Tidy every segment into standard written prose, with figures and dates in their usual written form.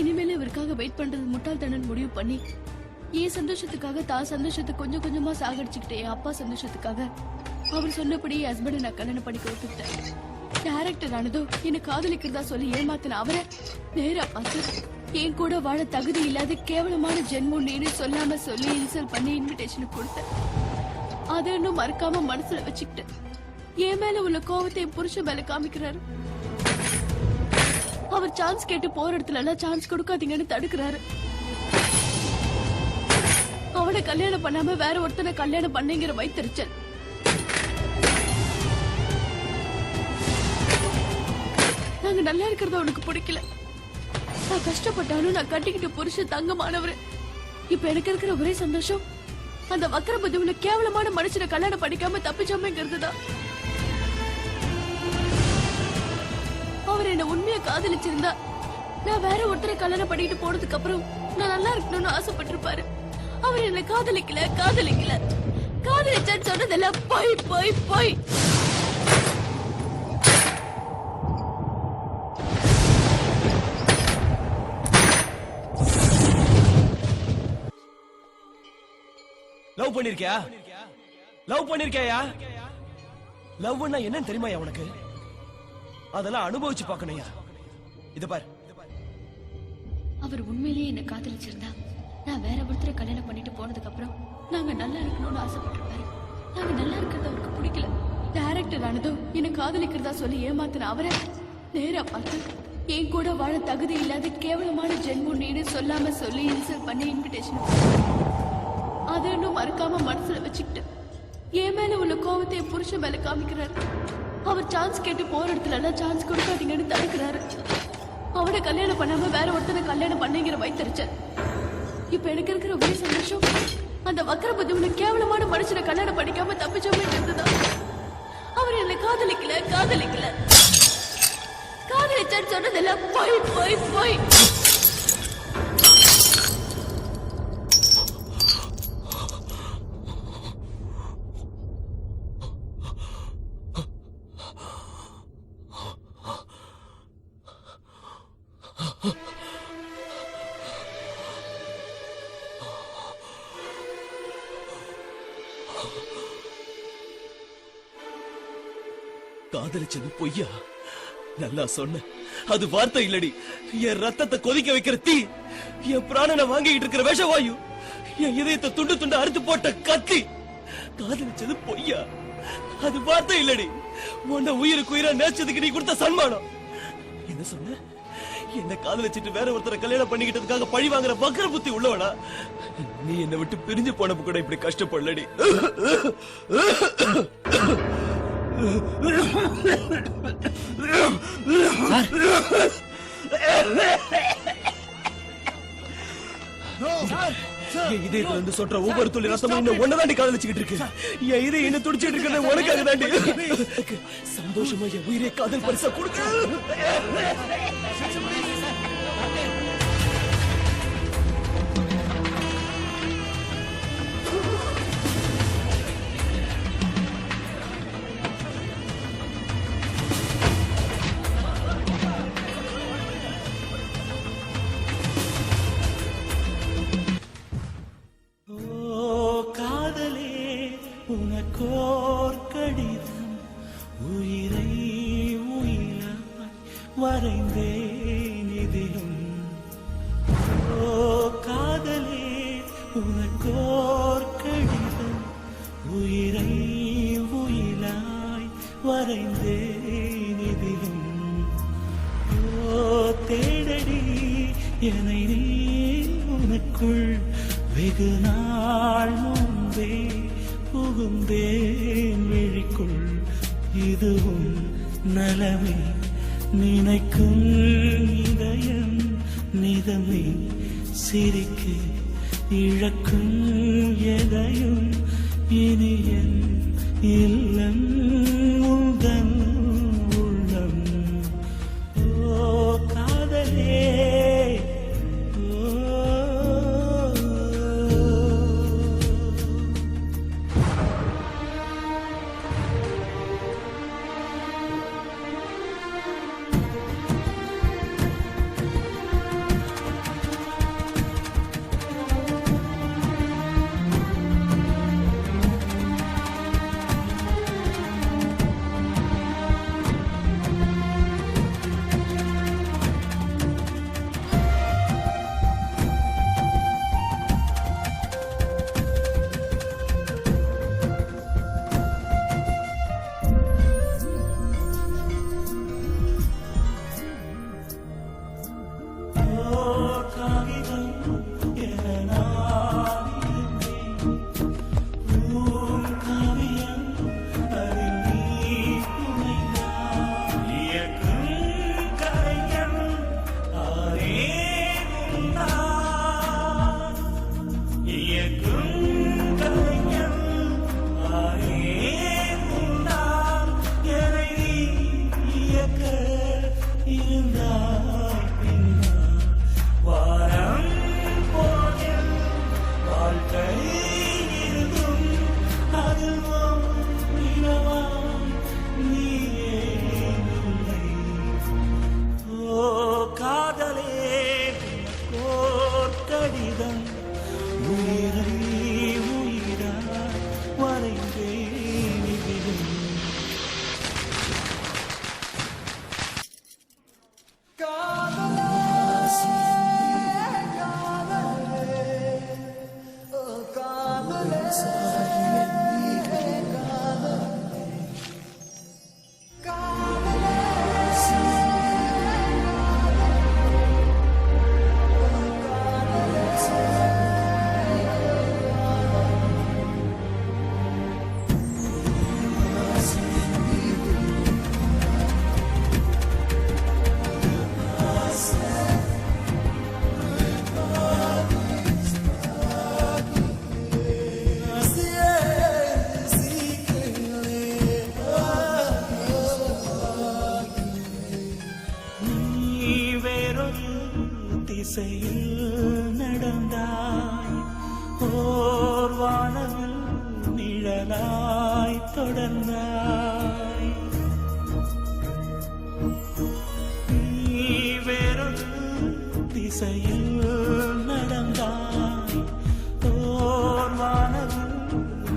இனிமேல இவருக்காக வெயிட் பண்றது முட்டாள்தனன் முடிவு பண்ணி என் சந்தோஷத்துக்காக தான் சந்தோஷத்தை கொஞ்சம் கொஞ்சமா சாகடிச்சுக்கிட்டேன். என் அப்பா சந்தோஷத்துக்காக அவர் சொன்னபடி என் ஹஸ்பண்டை நான் கல்யாணம் பண்ணி கொடுத்துட்டேன். டைரக்டர் ஆனதோ என்ன காதலிக்கிறதா சொல்லி ஏமாத்தின அவரை நேரா பார்த்து என் கூட வாழ தகுதி இல்லாத கேவலமான ஜென்மம் நீனு சொல்லாம சொல்லி இன்சல்ட் பண்ணி இன்விடேஷன் கொடுத்தேன். அதை இன்னும் மறக்காம மனசுல வச்சுக்கிட்டேன். என் மேல உள்ள கோவத்தை என் புருஷன் மேல காமிக்கிறாரு. அவர் சான்ஸ் கேட்டு போற இடத்துல எல்லாம் சான்ஸ் கொடுக்காதீங்கன்னு தடுக்கிறாரு. அவனை கல்யாணம் பண்ணாம வேற ஒருத்தனை கல்யாணம் பண்ணேங்கிற வைத்தறிச்சல். நாங்க நல்லா இருக்கிறத உனக்கு பிடிக்கல. நான் கஷ்டப்பட்டாலும் நான் கட்டிக்கிட்ட புருஷன் தங்கமானவரு. இப்ப எனக்கு இருக்கிற ஒரே சந்தோஷம் அந்த வக்கர புத்தியுள்ள கேவலமான மனுஷனை கல்யாணம் பண்ணிக்காம தப்பிச்சோமேங்கிறதுதான். அவர் என்ன உண்மையா காதலிச்சிருந்தா நான் வேற ஒருத்தரை கல்யாணம் பண்ணிட்டு போனதுக்கு அப்புறம் நான் நல்லா இருக்கணும்னு ஆசைப்பட்டிருப்பாரு. அவர் என்ன காதலிக்கல காதலிச்சான்னு சொன்னதெல்லாம் போய் போய் போய். லவ் பண்ணிருக்கியா? லவ் பண்ணிருக்கியா? லவ்னா என்னன்னு தெரியுமாயா உனக்கு? அதெல்லாம் அனுபவிச்சு பார்க்கணும்யா. இத பாரு, அவர் உண்மையிலேயே என்ன காதலிச்சிருந்தா நான் வேற ஒருத்தரை கல்யாணம் பண்ணிட்டு போனதுக்கு அப்புறம் நாங்க நல்லா இருக்கணும்னு ஆசைப்பட்டிருப்பாரு. நாங்க நல்லா இருக்கிறது அவருக்கு பிடிக்கல. டைரக்டர் ஆனதோ என்ன காதலிக்கிறதா சொல்லி ஏமாத்தின அவரை நேரா பார்த்து என் கூட வாழ தகுதி இல்லாத கேவலமான ஜென்மம் நீனு சொல்லாம சொல்லி இன்சல்ட் பண்ணி இன்விடேஷன் அதை இன்னும் மறக்காம மனசுல வச்சுக்கிட்டு என் மேல உள்ள கோவத்தை என் புருஷன் மேல காமிக்கிறாரு. அவர் சான்ஸ் கேட்டு போற இடத்துல எல்லாம் சான்ஸ் கொடுக்காதீங்கன்னு தடுக்கிறாரு. அவனை கல்யாணம் பண்ணாம வேற ஒருத்தனை கல்யாணம் பண்ணேங்கிற வைத்தறிச்சல். இப்ப எனக்கு இருக்கிற ஒரே சந்தோஷம் அந்த வக்கர புத்தியுள்ள கேவலமான மனுஷனை கல்யாணம் பண்ணிக்காம தப்பிச்சோமேங்கிறதுதான். அவர் என்ன காதலிக்கல காதலிச்சான்னு சொன்னதெல்லாம் போய் போய் போய். காதலிச்சது பொய்யா? நல்லா சொன்ன. அது வார்த்தை இல்லடி, என் ரத்தத்தை கொதிக்க வைக்கிற தீ, என் பிராணனை வாங்கிட்டு இருக்கிற விஷவாயு, என் இதயத்தை துண்டு துண்டு அறுத்து போட்ட கத்தி. காதலிச்சது பொய்யா? அது வார்த்தை இல்லடி, உன்னை உயிருக்கு உயிரா நேச்சதுக்கு நீ கொடுத்த சன்மானம். என்ன சொன்ன? என்ன காதலிச்சிட்டு வேற ஒருத்தரை கல்யாணம் பண்ணிக்கிட்டதுக்காக பழி வாங்குற வக்கர புத்தி உள்ளவனா? நீ என்னை விட்டு பிரிஞ்சு போனப்ப கூட இப்படி கஷ்டப்படலடி. இதயத்துல இருந்து சொல்ற ஒவ்வொரு துளி ரத்தமும் இன்னும் ஒன்னதாண்டி காதலிச்சுக்கிட்டு இருக்கு. என் இதயம் என்ன துடிச்சிட்டு இருக்கிறது உனக்காக தாண்டி. சந்தோஷமா என் உயிரே காதல் பரிசா கொடுக்க. உனக்கோர் கடிதம் உயிரை உயிராய் வரைந்தேன் இதிலும். ஓ காதலே உனக்கோர் கடிதம் உயிரை உயிராய் வரைந்தேன் இதிலும். ஓ தேடடி என்னை நீ உனக்குள் வெகு நாள் முன்பே புகுந்தேன் விழிக்குள். இதுவும் நலமே நினைக்கும் இதயம் நிதமே சிரிக்க இழக்கும் எதையும் இனியன் இல்லம் உந்தன் உள்ளம். ஓ காதலே திசையில் நடந்தாய் ஓர் வானவில் நிழலாய் தொடர்ந்தாய் நீ வேறொரு திசையில் நடந்தாய் ஓர் வானவில்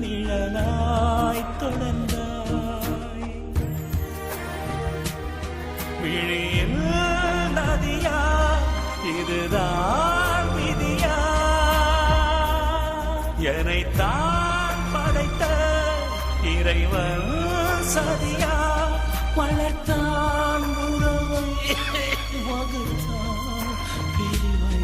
நிழலாய் தொடர்ந்தாய் விழியில் நதியா இதுதான் விதியா என்னைத்தான் படைத்த இறைவன் சதியா வளர்த்தான் உறவை வகுத்தான் பிரிவை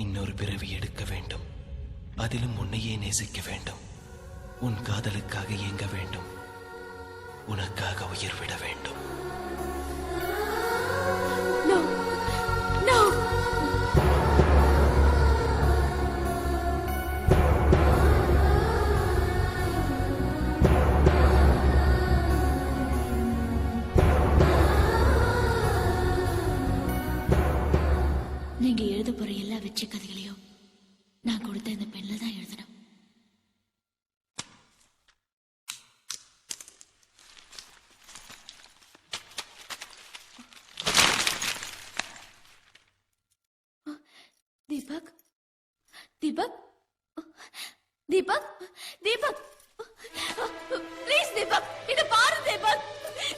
இன்னொரு பிறவி எடுக்க வேண்டும், அதிலும் உன்னையே நேசிக்க வேண்டும், உன் காதலுக்காக இயங்க வேண்டும், உனக்காக உயிர் விட வேண்டும். No. No. நீங்க எழுத போற எல்லா வெற்றி கதைகளையும் நான் கொடுத்த இந்த பெண்ல தான் எழுதணும். தீபக், தீபக், தீபக், தீபக், ப்ளீஸ் தீபக், இத பாரு Deepak.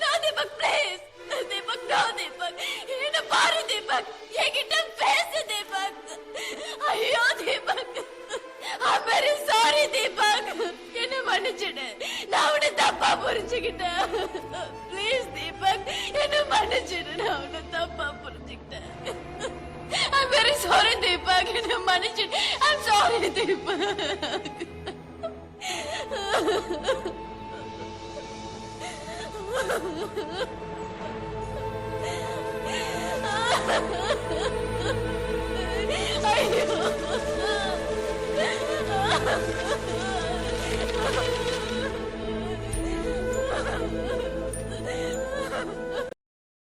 No Deepak, please Deepak, no Deepak, இத பாரு தீபக், என்கிட்ட பேசு தீபக். ஐயோ Deepak, I'm very sorry Deepak, என்ன மன்னிச்சிடு, நான் உன்னை தப்பா புரிஞ்சுக்கிட்டேன். ப்ளீஸ் தீபக், என்ன மன்னிச்சிடு, நான் உன்னை தப்பா புரிஞ்சுக்கிட்டேன். I'm very sorry தீபக், என்ன மன்னிச்சிடு. I'm sorry Deepak.